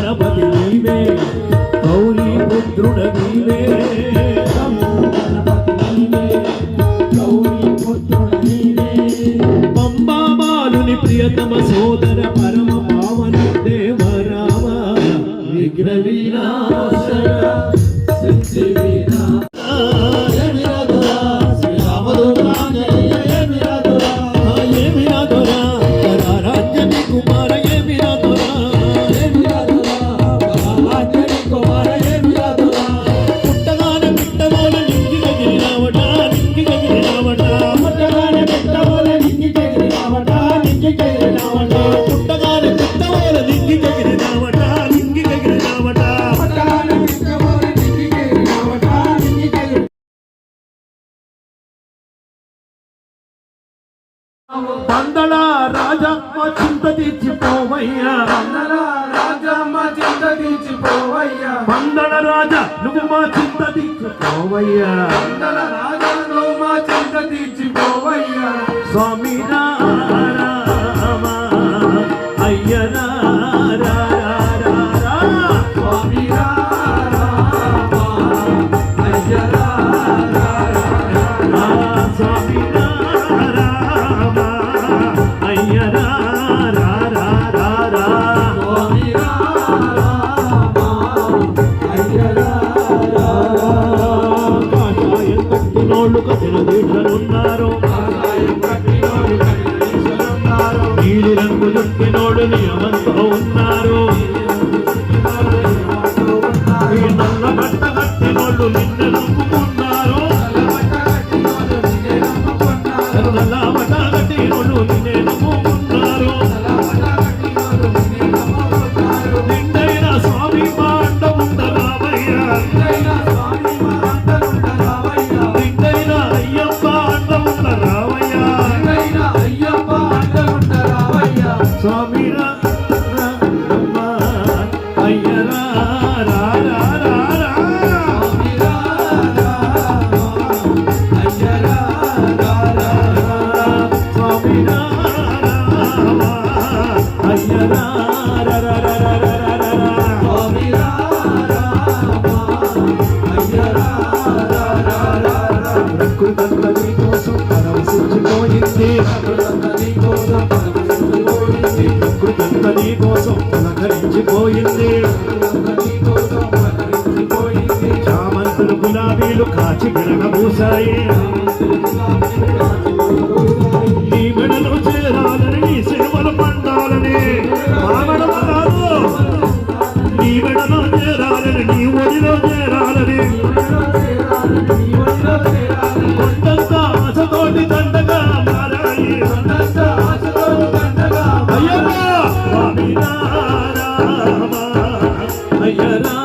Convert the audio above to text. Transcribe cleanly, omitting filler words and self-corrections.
గణపతి నీవే గౌరీ పుత్రుడ నీవే పంబాబాలుని ప్రియతమ సోదర పరమ పావన దేవ రామ విఘ్న వినాశన బందళ రాజమ్మ చింత తీర్చిపోవయ్యా బందళ రాజా నువ్వు మా చింత తీర్చిపోవయ్యా స్వామి రామ అయ్యరా స్వామి స్వామి దీక్షలున్నారు నీలి రంగు చుట్టినోడు నియమంతో ఉన్నారు నల్ల బట్ట కట్టినోళ్ళు నిన్ను నమ్ముకున్నారు నల్ల బట్ట కట్టినోళ్ళు నిన్నే నమ్ముకున్నారు నిండైన స్వామి మాట ఉండరామయ్యా స్వామి రామ అయ్యరా స్వామి రామ అయ్యరా ప్రకృతంతని కోసం పరవశించిపోయింది ప్రకృతంతని కోసం పులకరించిపోయింది చామంతులు గులాబీలు కాచి విరగబూసాయి నీ మెడలో చేరాలని నీ సేవలు పండాలని మానడం కాదు నీ మెడలో చేరాలని నీ ఒడిలో చేరాలని కొండంత ఆశతోటి దండగా మారాయి అయ్యరా స్వామి రామ అయ్యరా